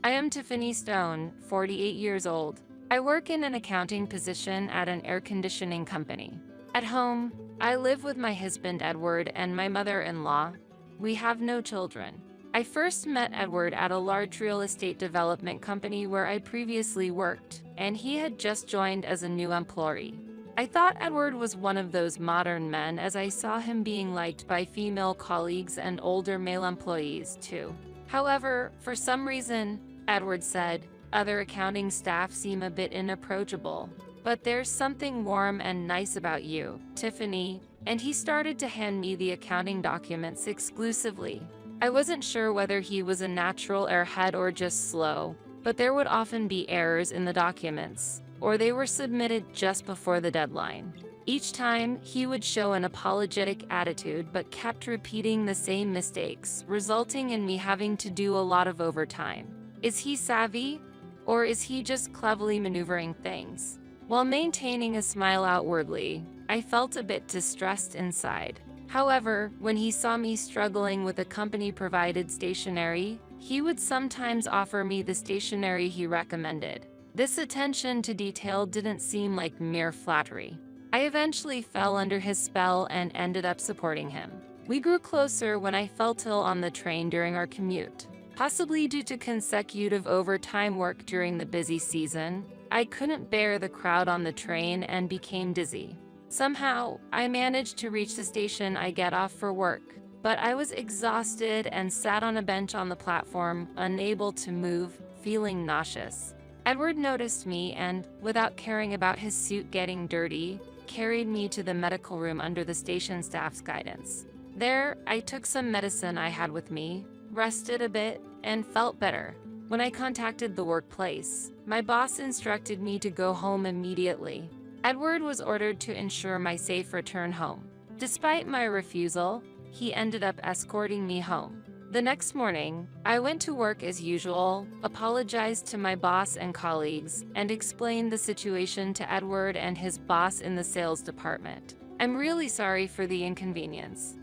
I am Tiffany Stone, 48 years old. I work in an accounting position at an air conditioning company. At home, I live with my husband Edward and my mother-in-law. We have no children. I first met Edward at a large real estate development company where I previously worked, and he had just joined as a new employee. I thought Edward was one of those modern men, as I saw him being liked by female colleagues and older male employees too. However, for some reason, Edward said, other accounting staff seem a bit inapproachable. But there's something warm and nice about you, Tiffany, and he started to hand me the accounting documents exclusively. I wasn't sure whether he was a natural airhead or just slow, but there would often be errors in the documents, or they were submitted just before the deadline. Each time, he would show an apologetic attitude but kept repeating the same mistakes, resulting in me having to do a lot of overtime. Is he savvy, or is he just cleverly maneuvering things? While maintaining a smile outwardly, I felt a bit distressed inside. However, when he saw me struggling with a company-provided stationery, he would sometimes offer me the stationery he recommended. This attention to detail didn't seem like mere flattery. I eventually fell under his spell and ended up supporting him. We grew closer when I felt ill on the train during our commute. Possibly due to consecutive overtime work during the busy season, I couldn't bear the crowd on the train and became dizzy. Somehow, I managed to reach the station I get off for work, but I was exhausted and sat on a bench on the platform, unable to move, feeling nauseous. Edward noticed me and, without caring about his suit getting dirty, carried me to the medical room under the station staff's guidance. There, I took some medicine I had with me, rested a bit, and felt better. When I contacted the workplace, my boss instructed me to go home immediately. Edward was ordered to ensure my safe return home. Despite my refusal, he ended up escorting me home. The next morning, I went to work as usual, apologized to my boss and colleagues, and explained the situation to Edward and his boss in the sales department. I'm really sorry for the inconvenience.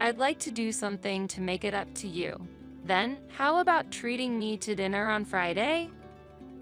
I'd like to do something to make it up to you. Then, how about treating me to dinner on Friday?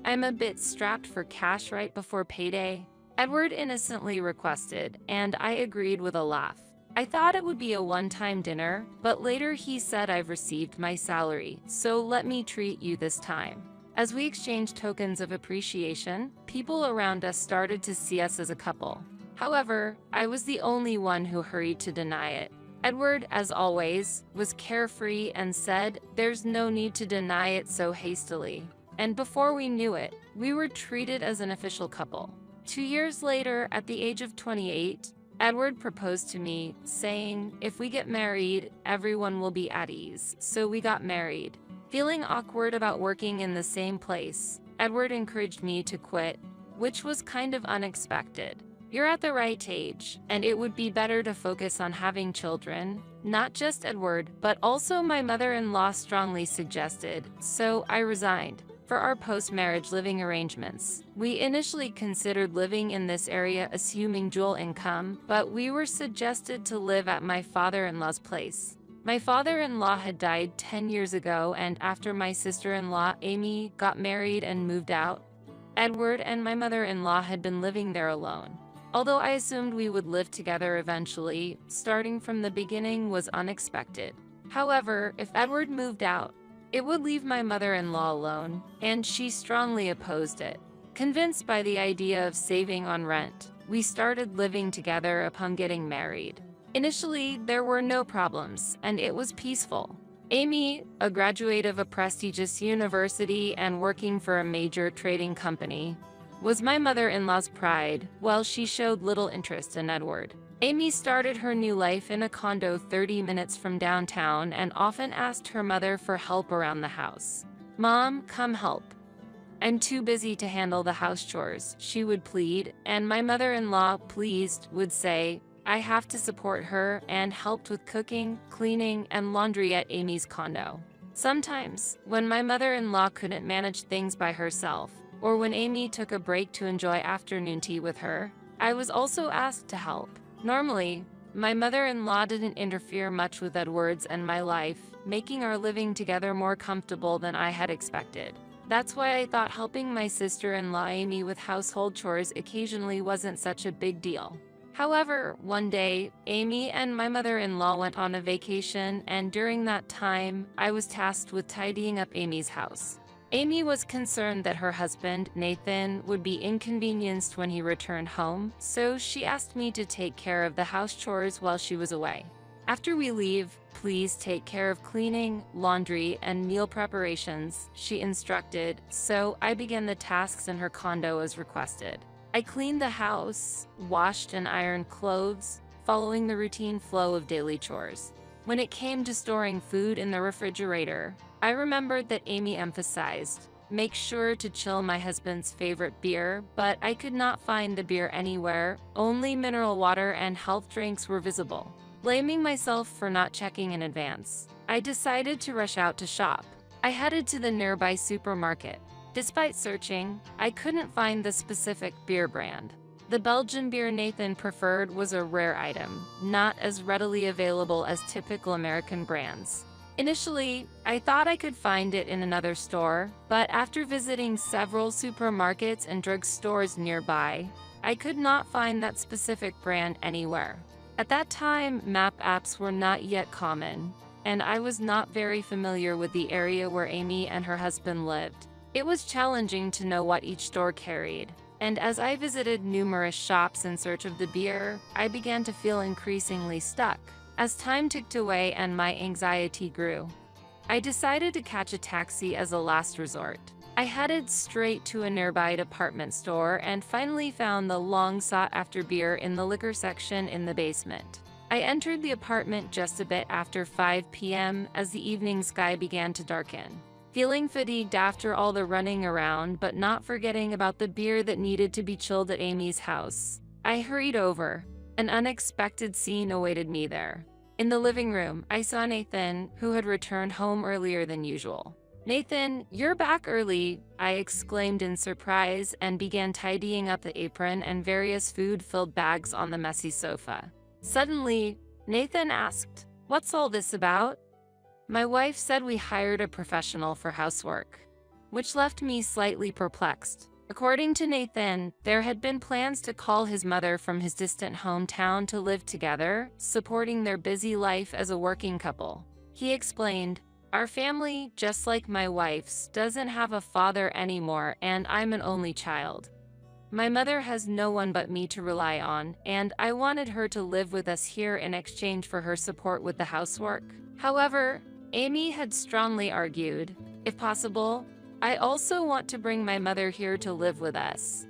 I'm a bit strapped for cash right before payday, Edward innocently requested, and I agreed with a laugh. I thought it would be a one-time dinner, but later he said I've received my salary, so let me treat you this time. As we exchanged tokens of appreciation, people around us started to see us as a couple. However, I was the only one who hurried to deny it. Edward, as always, was carefree and said, "There's no need to deny it so hastily." And before we knew it, we were treated as an official couple. 2 years later, at the age of 28, Edward proposed to me, saying, if we get married, everyone will be at ease. So we got married. Feeling awkward about working in the same place, Edward encouraged me to quit, which was kind of unexpected. You're at the right age, and it would be better to focus on having children. Not just Edward, but also my mother-in-law strongly suggested, so I resigned. For our post-marriage living arrangements, we initially considered living in this area assuming dual income, but we were suggested to live at my father-in-law's place. My father-in-law had died 10 years ago, and after my sister-in-law, Amy, got married and moved out, Edward and my mother-in-law had been living there alone. Although I assumed we would live together eventually, starting from the beginning was unexpected. However, if Edward moved out, it would leave my mother-in-law alone, and she strongly opposed it. Convinced by the idea of saving on rent, we started living together upon getting married. Initially, there were no problems, and it was peaceful. Amy, a graduate of a prestigious university and working for a major trading company, was my mother-in-law's pride, while she showed little interest in Edward. Amy started her new life in a condo 30 minutes from downtown and often asked her mother for help around the house. "Mom, come help. I'm too busy to handle the house chores," she would plead, and my mother-in-law, pleased, would say, I have to support her, and helped with cooking, cleaning, and laundry at Amy's condo. Sometimes, when my mother-in-law couldn't manage things by herself, or when Amy took a break to enjoy afternoon tea with her, I was also asked to help. Normally, my mother-in-law didn't interfere much with Edward's and my life, making our living together more comfortable than I had expected. That's why I thought helping my sister-in-law Amy with household chores occasionally wasn't such a big deal. However, one day, Amy and my mother-in-law went on a vacation, and during that time, I was tasked with tidying up Amy's house. Amy was concerned that her husband, Nathan, would be inconvenienced when he returned home, so she asked me to take care of the house chores while she was away. After we leave, please take care of cleaning, laundry, and meal preparations, she instructed, so I began the tasks in her condo as requested. I cleaned the house, washed and ironed clothes, following the routine flow of daily chores. When it came to storing food in the refrigerator, I remembered that Amy emphasized, "Make sure to chill my husband's favorite beer," but I could not find the beer anywhere, only mineral water and health drinks were visible. Blaming myself for not checking in advance, I decided to rush out to shop. I headed to the nearby supermarket. Despite searching, I couldn't find the specific beer brand. The Belgian beer Nathan preferred was a rare item, not as readily available as typical American brands. Initially, I thought I could find it in another store, but after visiting several supermarkets and drugstores nearby, I could not find that specific brand anywhere. At that time, map apps were not yet common, and I was not very familiar with the area where Amy and her husband lived. It was challenging to know what each store carried, and as I visited numerous shops in search of the beer, I began to feel increasingly stuck. As time ticked away and my anxiety grew, I decided to catch a taxi as a last resort. I headed straight to a nearby department store and finally found the long-sought-after beer in the liquor section in the basement. I entered the apartment just a bit after 5 p.m. as the evening sky began to darken. Feeling fatigued after all the running around, but not forgetting about the beer that needed to be chilled at Amy's house, I hurried over. An unexpected scene awaited me there. In the living room, I saw Nathan, who had returned home earlier than usual. "Nathan, you're back early," I exclaimed in surprise and began tidying up the apron and various food-filled bags on the messy sofa. Suddenly, Nathan asked, "What's all this about?" My wife said we hired a professional for housework, which left me slightly perplexed. According to Nathan, there had been plans to call his mother from his distant hometown to live together, supporting their busy life as a working couple. He explained, "Our family, just like my wife's, doesn't have a father anymore, and I'm an only child. My mother has no one but me to rely on, and I wanted her to live with us here in exchange for her support with the housework." However, Amy had strongly argued, "If possible, I also want to bring my mother here to live with us.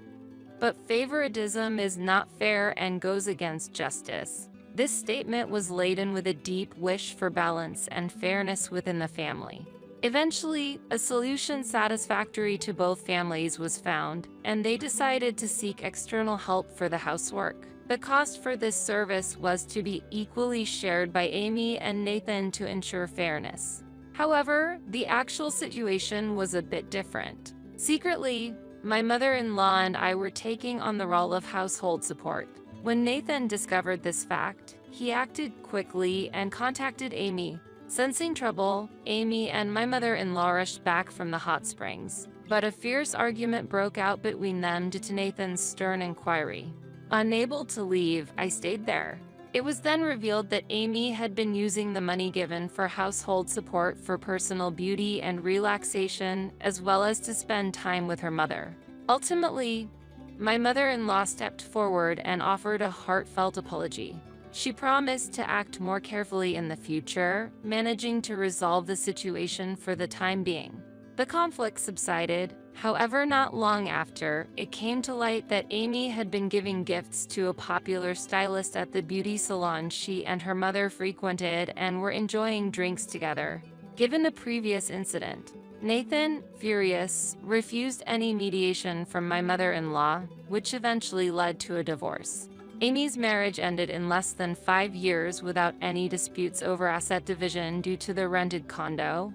But favoritism is not fair and goes against justice." This statement was laden with a deep wish for balance and fairness within the family. Eventually, a solution satisfactory to both families was found, and they decided to seek external help for the housework. The cost for this service was to be equally shared by Amy and Nathan to ensure fairness. However, the actual situation was a bit different. Secretly, my mother-in-law and I were taking on the role of household support. When Nathan discovered this fact, he acted quickly and contacted Amy. Sensing trouble, Amy and my mother-in-law rushed back from the hot springs, but a fierce argument broke out between them due to Nathan's stern inquiry. Unable to leave, I stayed there. It was then revealed that Amy had been using the money given for household support for personal beauty and relaxation, as well as to spend time with her mother. Ultimately, my mother-in-law stepped forward and offered a heartfelt apology. She promised to act more carefully in the future, managing to resolve the situation for the time being. The conflict subsided. However, not long after, it came to light that Amy had been giving gifts to a popular stylist at the beauty salon she and her mother frequented and were enjoying drinks together. Given the previous incident, Nathan, furious, refused any mediation from my mother-in-law, which eventually led to a divorce. Amy's marriage ended in less than 5 years without any disputes over asset division due to the rented condo,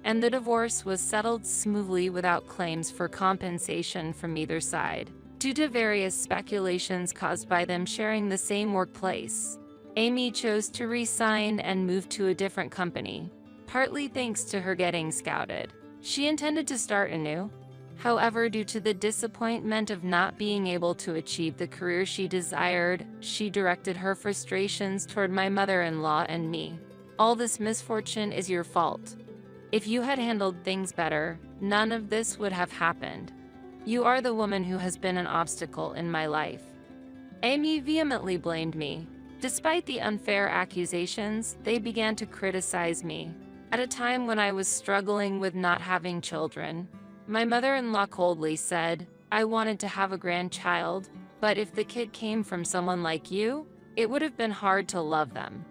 and the divorce was settled smoothly without claims for compensation from either side. Due to various speculations caused by them sharing the same workplace, Amy chose to resign and move to a different company, partly thanks to her getting scouted. She intended to start anew. However, due to the disappointment of not being able to achieve the career she desired, she directed her frustrations toward my mother-in-law and me. All this misfortune is your fault. If you had handled things better, none of this would have happened. You are the woman who has been an obstacle in my life. Amy vehemently blamed me. Despite the unfair accusations, they began to criticize me. At a time when I was struggling with not having children, my mother-in-law coldly said, I wanted to have a grandchild, but if the kid came from someone like you, it would have been hard to love them.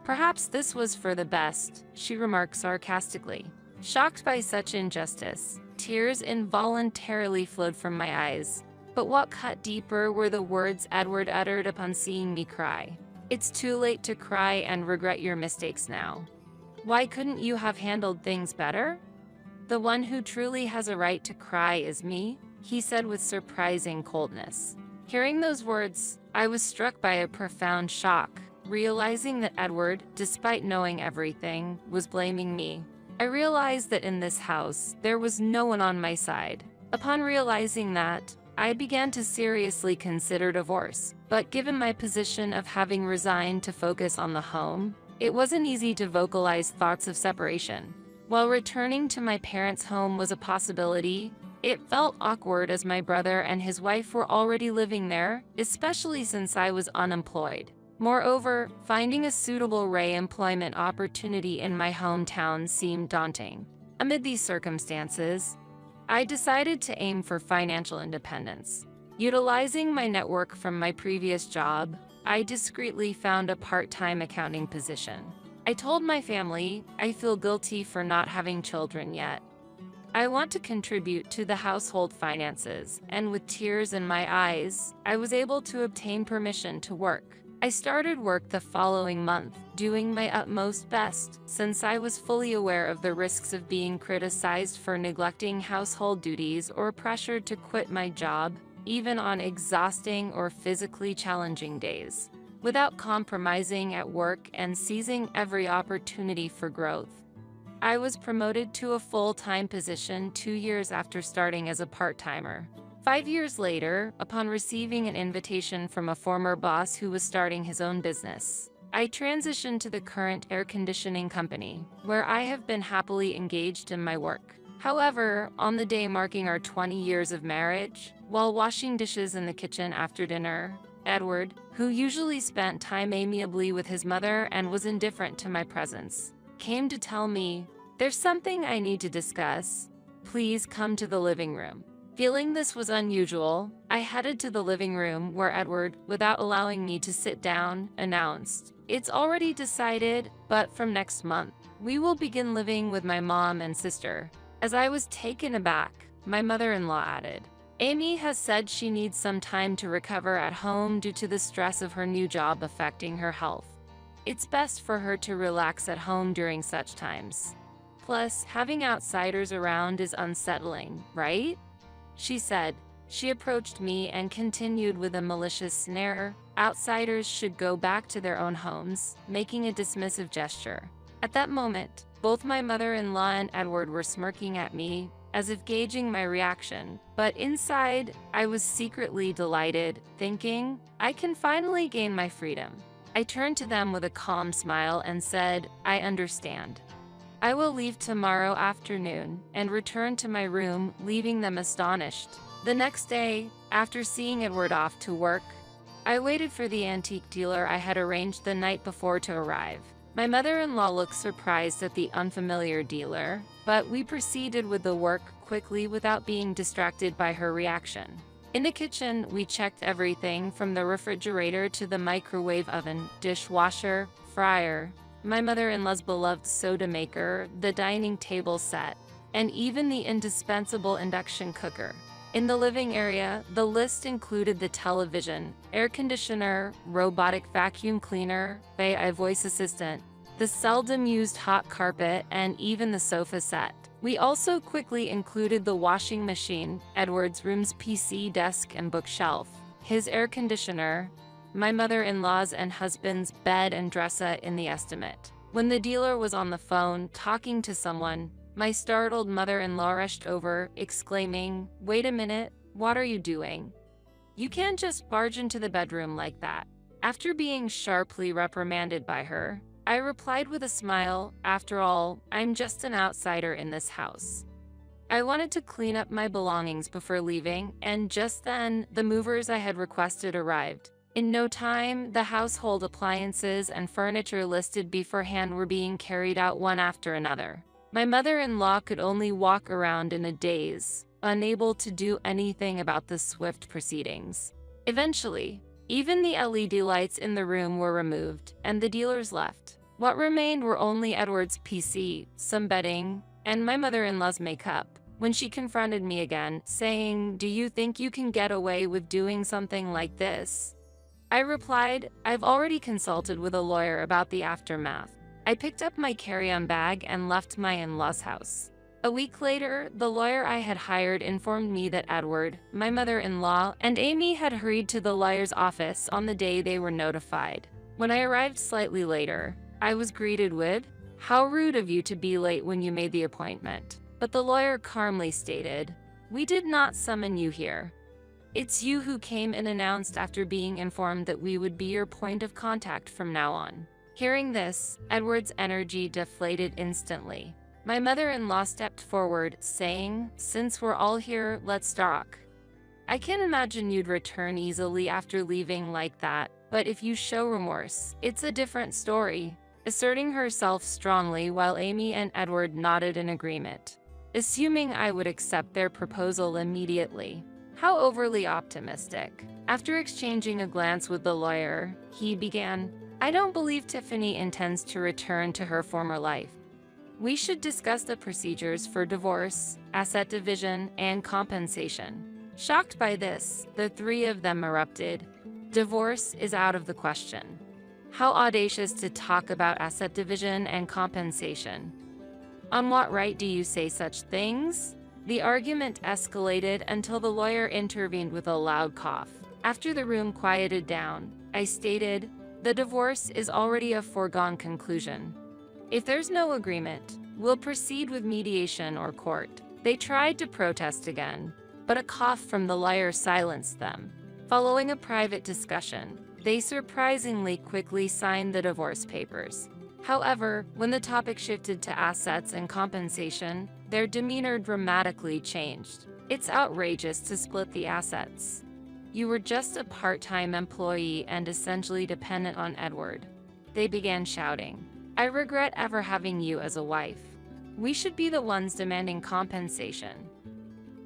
Perhaps this was for the best, she remarked sarcastically. Shocked by such injustice, tears involuntarily flowed from my eyes. But what cut deeper were the words Edward uttered upon seeing me cry. It's too late to cry and regret your mistakes now. Why couldn't you have handled things better? The one who truly has a right to cry is me, he said with surprising coldness. Hearing those words, I was struck by a profound shock, realizing that Edward, despite knowing everything, was blaming me. I realized that in this house, there was no one on my side. Upon realizing that, I began to seriously consider divorce, but given my position of having resigned to focus on the home, it wasn't easy to vocalize thoughts of separation. While returning to my parents' home was a possibility, it felt awkward as my brother and his wife were already living there, especially since I was unemployed. Moreover, finding a suitable re-employment opportunity in my hometown seemed daunting. Amid these circumstances, I decided to aim for financial independence. Utilizing my network from my previous job, I discreetly found a part-time accounting position. I told my family, I feel guilty for not having children yet. I want to contribute to the household finances, and with tears in my eyes, I was able to obtain permission to work. I started work the following month, doing my utmost best, since I was fully aware of the risks of being criticized for neglecting household duties or pressured to quit my job, even on exhausting or physically challenging days, without compromising at work and seizing every opportunity for growth. I was promoted to a full-time position 2 years after starting as a part-timer. 5 years later, upon receiving an invitation from a former boss who was starting his own business, I transitioned to the current air conditioning company, where I have been happily engaged in my work. However, on the day marking our 20 years of marriage, while washing dishes in the kitchen after dinner, Edward, who usually spent time amiably with his mother and was indifferent to my presence, came to tell me, "There's something I need to discuss. Please come to the living room." Feeling this was unusual, I headed to the living room where Edward, without allowing me to sit down, announced, "It's already decided, but from next month, we will begin living with my mom and sister." As I was taken aback, my mother-in-law added, "Amy has said she needs some time to recover at home due to the stress of her new job affecting her health. It's best for her to relax at home during such times. Plus, having outsiders around is unsettling, right?" she said. She approached me and continued with a malicious snare. Outsiders should go back to their own homes, making a dismissive gesture. At that moment, both my mother-in-law and Edward were smirking at me, as if gauging my reaction, but inside, I was secretly delighted, thinking, I can finally gain my freedom. I turned to them with a calm smile and said, "I understand. I will leave tomorrow afternoon," and return to my room, leaving them astonished. The next day, after seeing Edward off to work, I waited for the antique dealer I had arranged the night before to arrive. My mother-in-law looked surprised at the unfamiliar dealer, but we proceeded with the work quickly without being distracted by her reaction. In the kitchen, we checked everything from the refrigerator to the microwave oven, dishwasher, fryer, my mother-in-law's beloved soda maker, the dining table set, and even the indispensable induction cooker. In the living area, the list included the television, air conditioner, robotic vacuum cleaner, AI voice assistant, the seldom-used hot carpet, and even the sofa set. We also quickly included the washing machine, Edward's room's PC desk and bookshelf, his air conditioner, my mother-in-law's and husband's bed and dresser in the estimate. When the dealer was on the phone talking to someone, My startled mother-in-law rushed over, exclaiming, "Wait a minute, what are you doing? You can't just barge into the bedroom like that." After being sharply reprimanded by her, I replied with a smile, "After all, I'm just an outsider in this house." I wanted to clean up my belongings before leaving, and just then, the movers I had requested arrived. In no time, the household appliances and furniture listed beforehand were being carried out one after another. My mother-in-law could only walk around in a daze, unable to do anything about the swift proceedings. Eventually, even the LED lights in the room were removed, and the dealers left. What remained were only Edward's PC, some bedding, and my mother-in-law's makeup. When she confronted me again, saying, "Do you think you can get away with doing something like this?" I replied, "I've already consulted with a lawyer about the aftermath." I picked up my carry-on bag and left my in-laws' house. A week later, the lawyer I had hired informed me that Edward, my mother-in-law, and Amy had hurried to the lawyer's office on the day they were notified. When I arrived slightly later, I was greeted with, "How rude of you to be late when you made the appointment." But the lawyer calmly stated, "We did not summon you here. It's you who came and announced after being informed that we would be your point of contact from now on." Hearing this, Edward's energy deflated instantly. My mother-in-law stepped forward, saying, "Since we're all here, let's talk. I can imagine you'd return easily after leaving like that, but if you show remorse, it's a different story," asserting herself strongly while Amy and Edward nodded in agreement, assuming I would accept their proposal immediately. How overly optimistic. After exchanging a glance with the lawyer, he began, "I don't believe Tiffany intends to return to her former life. We should discuss the procedures for divorce, asset division, and compensation." Shocked by this, the three of them erupted. "Divorce is out of the question. How audacious to talk about asset division and compensation. On what right do you say such things?" The argument escalated until the lawyer intervened with a loud cough. After the room quieted down, I stated, "The divorce is already a foregone conclusion. If there's no agreement, we'll proceed with mediation or court." They tried to protest again, but a cough from the lawyer silenced them. Following a private discussion, they surprisingly quickly signed the divorce papers. However, when the topic shifted to assets and compensation, their demeanor dramatically changed. "It's outrageous to split the assets. You were just a part-time employee and essentially dependent on Edward." They began shouting, "I regret ever having you as a wife. We should be the ones demanding compensation."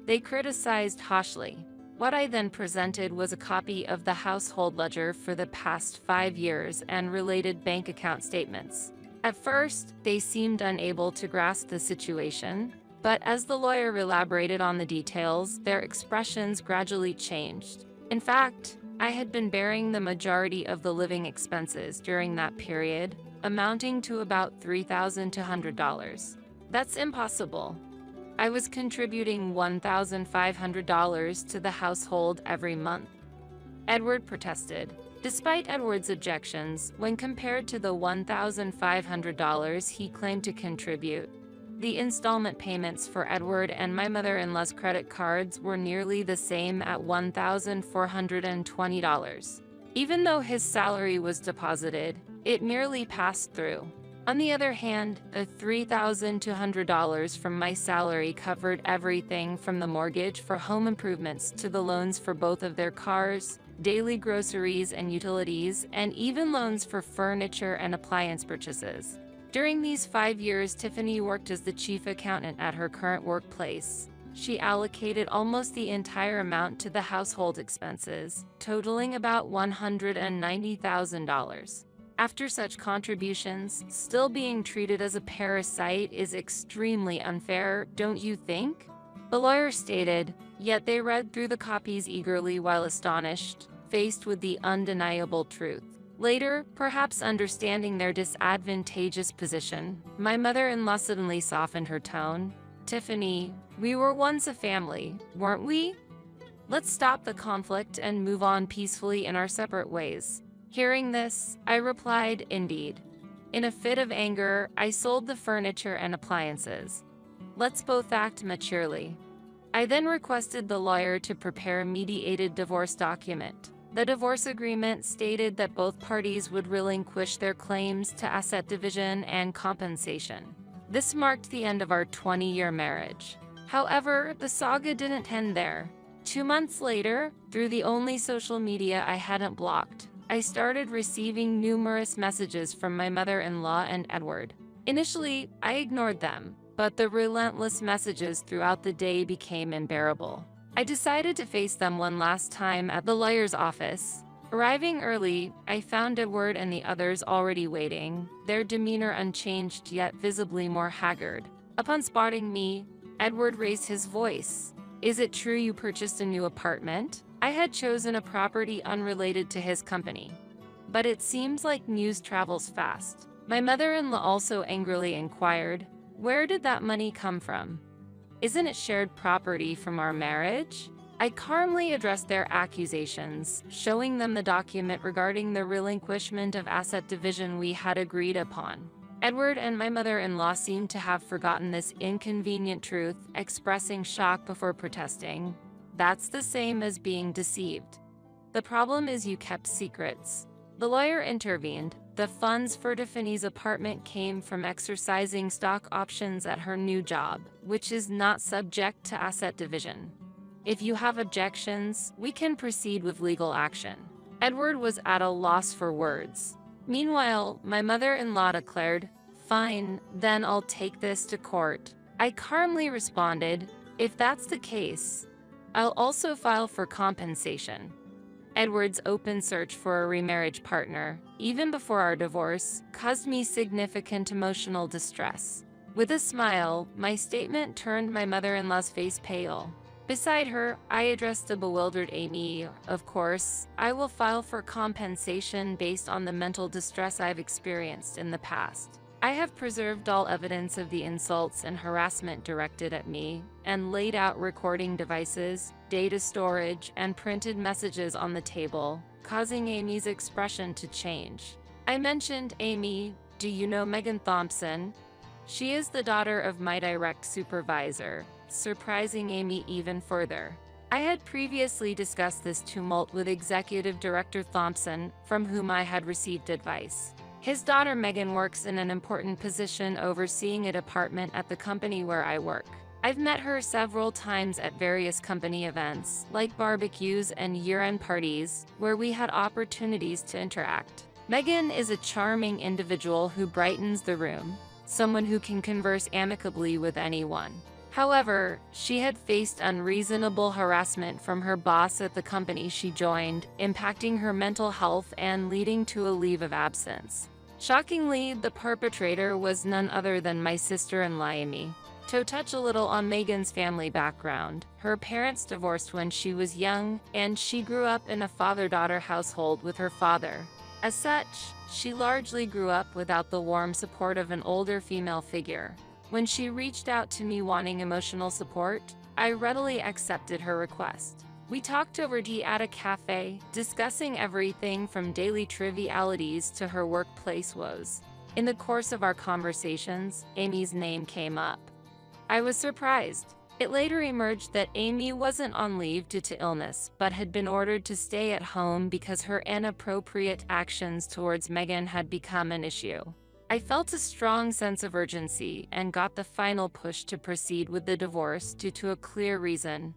They criticized harshly. What I then presented was a copy of the household ledger for the past 5 years and related bank account statements. At first, they seemed unable to grasp the situation, but as the lawyer elaborated on the details, their expressions gradually changed. In fact, I had been bearing the majority of the living expenses during that period, amounting to about $3,200. "That's impossible. I was contributing $1,500 to the household every month," Edward protested. Despite Edward's objections, when compared to the $1,500 he claimed to contribute, the installment payments for Edward and my mother-in-law's credit cards were nearly the same at $1,420. Even though his salary was deposited, it merely passed through. On the other hand, the $3,200 from my salary covered everything from the mortgage for home improvements to the loans for both of their cars, daily groceries and utilities, and even loans for furniture and appliance purchases. During these 5 years, Tiffany worked as the chief accountant at her current workplace. She allocated almost the entire amount to the household expenses, totaling about $190,000. After such contributions, still being treated as a parasite is extremely unfair, don't you think? The lawyer stated, yet they read through the copies eagerly while astonished, faced with the undeniable truth. Later, perhaps understanding their disadvantageous position, my mother-in-law suddenly softened her tone. "Tiffany, we were once a family, weren't we? Let's stop the conflict and move on peacefully in our separate ways." Hearing this, I replied, "Indeed." In a fit of anger, I sold the furniture and appliances. Let's both act maturely. I then requested the lawyer to prepare a mediated divorce document. The divorce agreement stated that both parties would relinquish their claims to asset division and compensation. This marked the end of our 20-year marriage. However, the saga didn't end there. 2 months later, through the only social media I hadn't blocked, I started receiving numerous messages from my mother-in-law and Edward. Initially, I ignored them, but the relentless messages throughout the day became unbearable. I decided to face them one last time at the lawyer's office. Arriving early, I found Edward and the others already waiting, their demeanor unchanged yet visibly more haggard. Upon spotting me, Edward raised his voice. "Is it true you purchased a new apartment?" I had chosen a property unrelated to his company. But it seems like news travels fast. My mother-in-law also angrily inquired, "Where did that money come from? Isn't it shared property from our marriage?" I calmly addressed their accusations, showing them the document regarding the relinquishment of asset division we had agreed upon. Edward and my mother-in-law seemed to have forgotten this inconvenient truth, expressing shock before protesting. "That's the same as being deceived. The problem is you kept secrets." The lawyer intervened. "The funds for Tiffany's apartment came from exercising stock options at her new job, which is not subject to asset division. If you have objections, we can proceed with legal action." Edward was at a loss for words. Meanwhile, my mother-in-law declared, "Fine, then I'll take this to court." I calmly responded, "If that's the case, I'll also file for compensation." Edward's open search for a remarriage partner, even before our divorce, caused me significant emotional distress. With a smile, my statement turned my mother-in-law's face pale. Beside her, I addressed the bewildered Amy. "Of course, I will file for compensation based on the mental distress I've experienced in the past. I have preserved all evidence of the insults and harassment directed at me, and laid out recording devices, data storage, and printed messages on the table, causing Amy's expression to change. I mentioned, 'Amy, do you know Megan Thompson? She is the daughter of my direct supervisor,' surprising Amy even further. I had previously discussed this tumult with Executive Director Thompson, from whom I had received advice. His daughter Megan works in an important position overseeing a department at the company where I work. I've met her several times at various company events, like barbecues and year-end parties, where we had opportunities to interact. Megan is a charming individual who brightens the room, someone who can converse amicably with anyone. However, she had faced unreasonable harassment from her boss at the company she joined, impacting her mental health and leading to a leave of absence. Shockingly, the perpetrator was none other than my sister-in-law Amy. To touch a little on Megan's family background, her parents divorced when she was young, and she grew up in a father-daughter household with her father. As such, she largely grew up without the warm support of an older female figure. When she reached out to me wanting emotional support, I readily accepted her request. We talked over tea at a cafe, discussing everything from daily trivialities to her workplace woes. In the course of our conversations, Amy's name came up. I was surprised. It later emerged that Amy wasn't on leave due to illness, but had been ordered to stay at home because her inappropriate actions towards Megan had become an issue. I felt a strong sense of urgency and got the final push to proceed with the divorce due to a clear reason.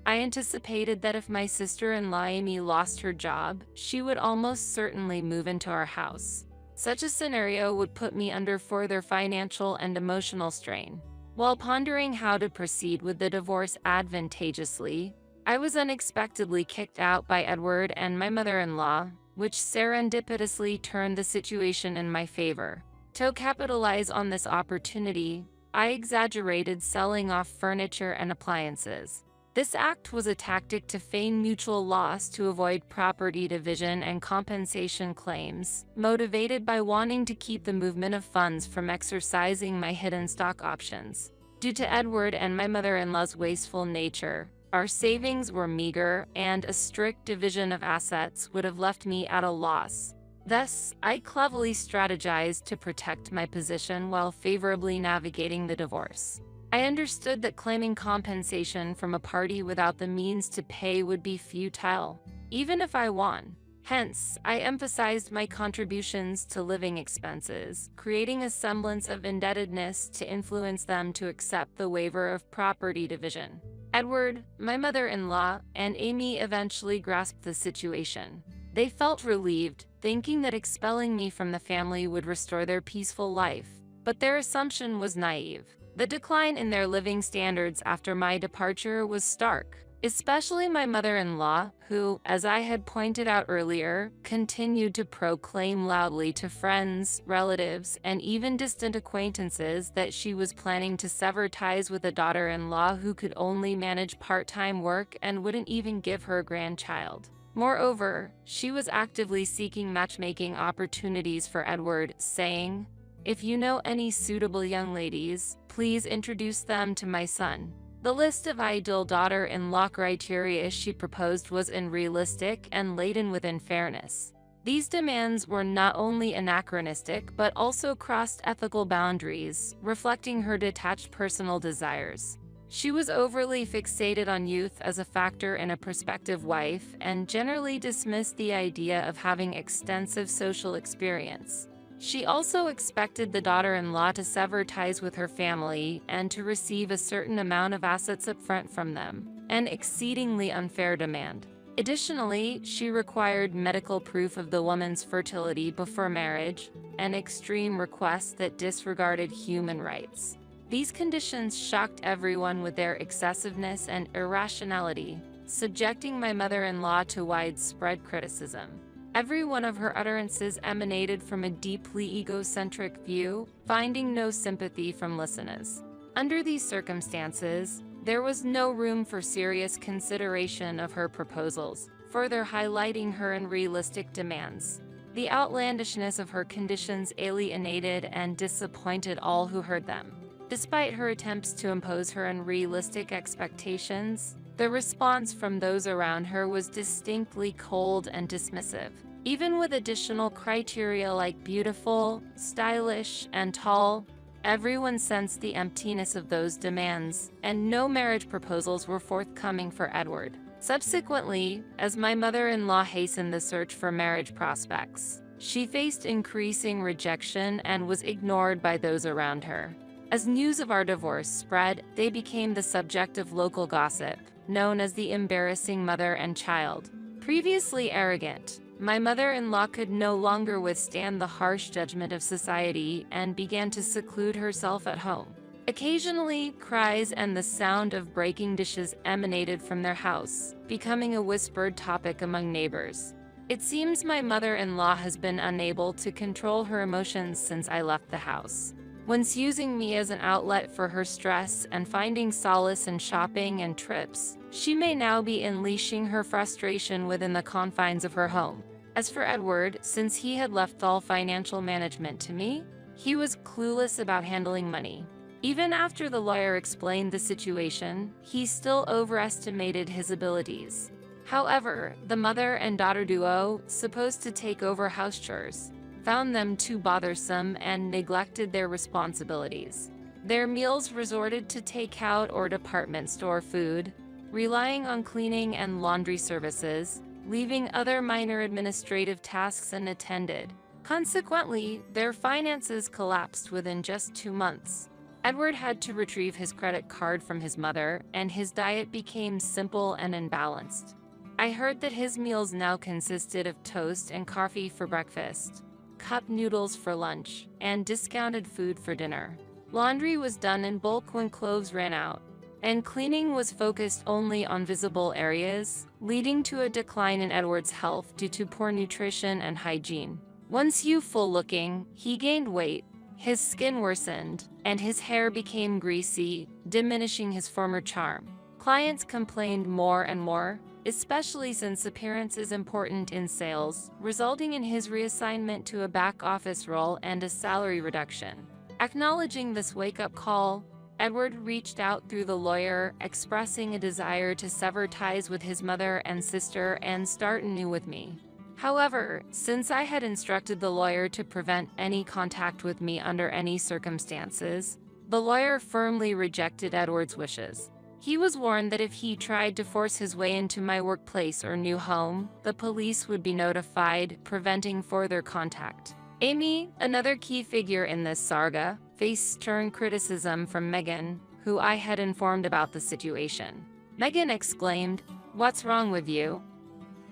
I anticipated that if my sister-in-law Amy lost her job, she would almost certainly move into our house. Such a scenario would put me under further financial and emotional strain. While pondering how to proceed with the divorce advantageously, I was unexpectedly kicked out by Edward and my mother-in-law, which serendipitously turned the situation in my favor. To capitalize on this opportunity, I exaggerated selling off furniture and appliances. This act was a tactic to feign mutual loss to avoid property division and compensation claims, motivated by wanting to keep the movement of funds from exercising my hidden stock options. Due to Edward and my mother-in-law's wasteful nature, our savings were meager, and a strict division of assets would have left me at a loss. Thus, I cleverly strategized to protect my position while favorably navigating the divorce. I understood that claiming compensation from a party without the means to pay would be futile, even if I won. Hence, I emphasized my contributions to living expenses, creating a semblance of indebtedness to influence them to accept the waiver of property division. Edward, my mother-in-law, and Amy eventually grasped the situation. They felt relieved, thinking that expelling me from the family would restore their peaceful life. But their assumption was naive. The decline in their living standards after my departure was stark, especially my mother-in-law, who, as I had pointed out earlier, continued to proclaim loudly to friends, relatives, and even distant acquaintances that she was planning to sever ties with a daughter-in-law who could only manage part-time work and wouldn't even give her a grandchild. Moreover, she was actively seeking matchmaking opportunities for Edward, saying, "If you know any suitable young ladies, please introduce them to my son." The list of ideal daughter-in-law criteria she proposed was unrealistic and laden with unfairness. These demands were not only anachronistic but also crossed ethical boundaries, reflecting her detached personal desires. She was overly fixated on youth as a factor in a prospective wife and generally dismissed the idea of having extensive social experience. She also expected the daughter-in-law to sever ties with her family and to receive a certain amount of assets upfront from them, an exceedingly unfair demand. Additionally, she required medical proof of the woman's fertility before marriage, an extreme request that disregarded human rights. These conditions shocked everyone with their excessiveness and irrationality, subjecting my mother-in-law to widespread criticism. Every one of her utterances emanated from a deeply egocentric view, finding no sympathy from listeners. Under these circumstances, there was no room for serious consideration of her proposals, further highlighting her unrealistic demands. The outlandishness of her conditions alienated and disappointed all who heard them. Despite her attempts to impose her unrealistic expectations, the response from those around her was distinctly cold and dismissive. Even with additional criteria like beautiful, stylish, and tall, everyone sensed the emptiness of those demands, and no marriage proposals were forthcoming for Edward. Subsequently, as my mother-in-law hastened the search for marriage prospects, she faced increasing rejection and was ignored by those around her. As news of our divorce spread, they became the subject of local gossip, known as the embarrassing mother and child. Previously arrogant, my mother-in-law could no longer withstand the harsh judgment of society and began to seclude herself at home. Occasionally, cries and the sound of breaking dishes emanated from their house, becoming a whispered topic among neighbors. It seems my mother-in-law has been unable to control her emotions since I left the house. Once using me as an outlet for her stress and finding solace in shopping and trips, she may now be unleashing her frustration within the confines of her home. As for Edward, since he had left all financial management to me, he was clueless about handling money. Even after the lawyer explained the situation, he still overestimated his abilities. However, the mother and daughter duo, supposed to take over house chores, found them too bothersome and neglected their responsibilities. Their meals resorted to takeout or department store food, relying on cleaning and laundry services, leaving other minor administrative tasks unattended. Consequently, their finances collapsed within just 2 months. Edward had to retrieve his credit card from his mother, and his diet became simple and unbalanced. I heard that his meals now consisted of toast and coffee for breakfast, cup noodles for lunch, and discounted food for dinner. Laundry was done in bulk when clothes ran out, and cleaning was focused only on visible areas, leading to a decline in Edward's health due to poor nutrition and hygiene. Once youthful-looking, he gained weight, his skin worsened, and his hair became greasy, diminishing his former charm. Clients complained more and more, especially since appearance is important in sales, resulting in his reassignment to a back-office role and a salary reduction. Acknowledging this wake-up call, Edward reached out through the lawyer, expressing a desire to sever ties with his mother and sister and start anew with me. However, since I had instructed the lawyer to prevent any contact with me under any circumstances, The lawyer firmly rejected Edward's wishes. He was warned that if he tried to force his way into my workplace or new home, the police would be notified, preventing further contact. Amy, another key figure in this saga, faced stern criticism from Megan, who I had informed about the situation. Megan exclaimed, "What's wrong with you?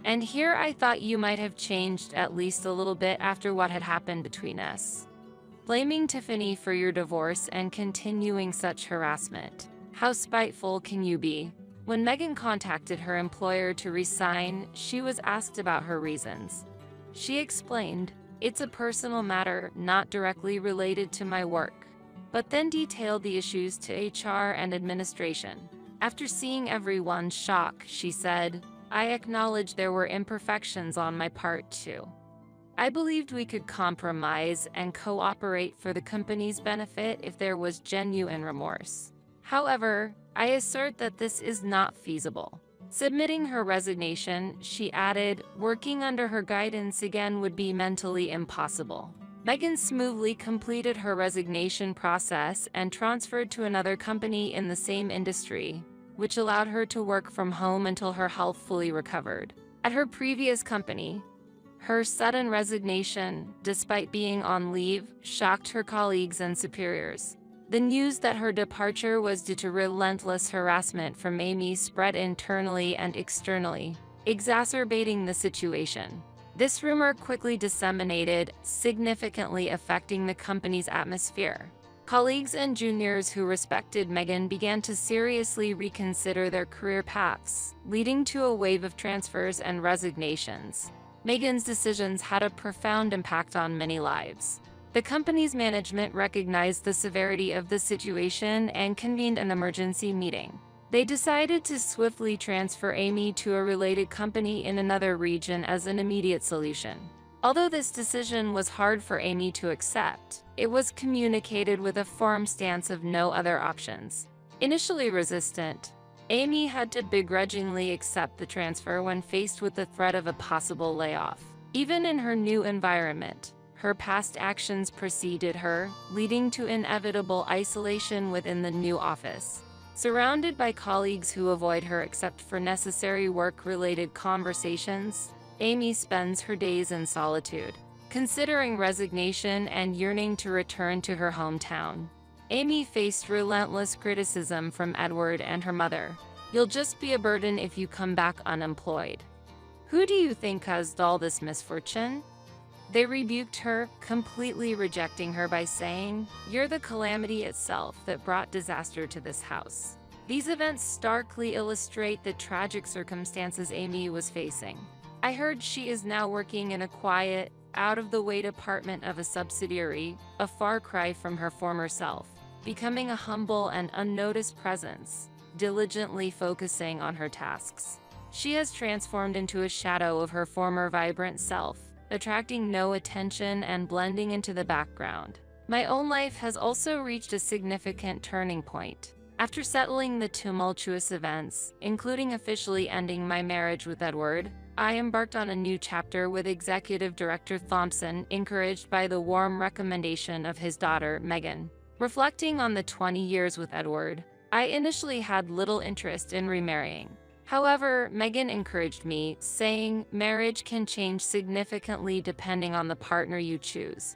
And here I thought you might have changed at least a little bit after what had happened between us. Blaming Tiffany for your divorce and continuing such harassment. How spiteful can you be?" When Megan contacted her employer to resign, she was asked about her reasons. She explained, "It's a personal matter not directly related to my work," but then detailed the issues to HR and administration. After seeing everyone's shock, she said, "I acknowledge there were imperfections on my part too. I believed we could compromise and cooperate for the company's benefit if there was genuine remorse. However, I assert that this is not feasible." Submitting her resignation, she added, "Working under her guidance again would be mentally impossible." Megan smoothly completed her resignation process and transferred to another company in the same industry, which allowed her to work from home until her health fully recovered. At her previous company, her sudden resignation, despite being on leave, shocked her colleagues and superiors. The news that her departure was due to relentless harassment from Amy spread internally and externally, exacerbating the situation. This rumor quickly disseminated, significantly affecting the company's atmosphere. Colleagues and juniors who respected Megan began to seriously reconsider their career paths, leading to a wave of transfers and resignations. Megan's decisions had a profound impact on many lives. The company's management recognized the severity of the situation and convened an emergency meeting. They decided to swiftly transfer Amy to a related company in another region as an immediate solution. Although this decision was hard for Amy to accept, it was communicated with a firm stance of no other options. Initially resistant, Amy had to begrudgingly accept the transfer when faced with the threat of a possible layoff. Even in her new environment, her past actions preceded her, leading to inevitable isolation within the new office. Surrounded by colleagues who avoid her except for necessary work-related conversations, Amy spends her days in solitude. Considering resignation and yearning to return to her hometown, Amy faced relentless criticism from Edward and her mother. "You'll just be a burden if you come back unemployed. Who do you think caused all this misfortune?" They rebuked her, completely rejecting her by saying, "You're the calamity itself that brought disaster to this house." These events starkly illustrate the tragic circumstances Amy was facing. I heard she is now working in a quiet, out-of-the-way department of a subsidiary, a far cry from her former self, becoming a humble and unnoticed presence, diligently focusing on her tasks. She has transformed into a shadow of her former vibrant self, attracting no attention and blending into the background. My own life has also reached a significant turning point. After settling the tumultuous events, including officially ending my marriage with Edward, I embarked on a new chapter with Executive Director Thompson, encouraged by the warm recommendation of his daughter, Megan. Reflecting on the 20 years with Edward, I initially had little interest in remarrying. However, Megan encouraged me, saying, "Marriage can change significantly depending on the partner you choose.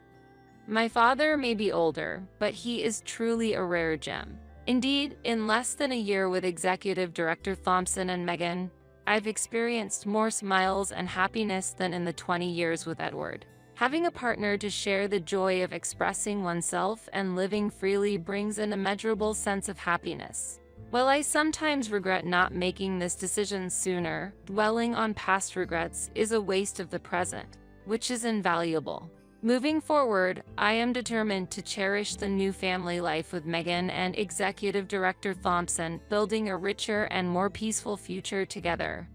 My father may be older, but he is truly a rare gem." Indeed, in less than a year with Executive Director Thompson and Megan, I've experienced more smiles and happiness than in the 20 years with Edward. Having a partner to share the joy of expressing oneself and living freely brings an immeasurable sense of happiness. While I sometimes regret not making this decision sooner, dwelling on past regrets is a waste of the present, which is invaluable. Moving forward, I am determined to cherish the new family life with Megan and Executive Director Thompson, building a richer and more peaceful future together.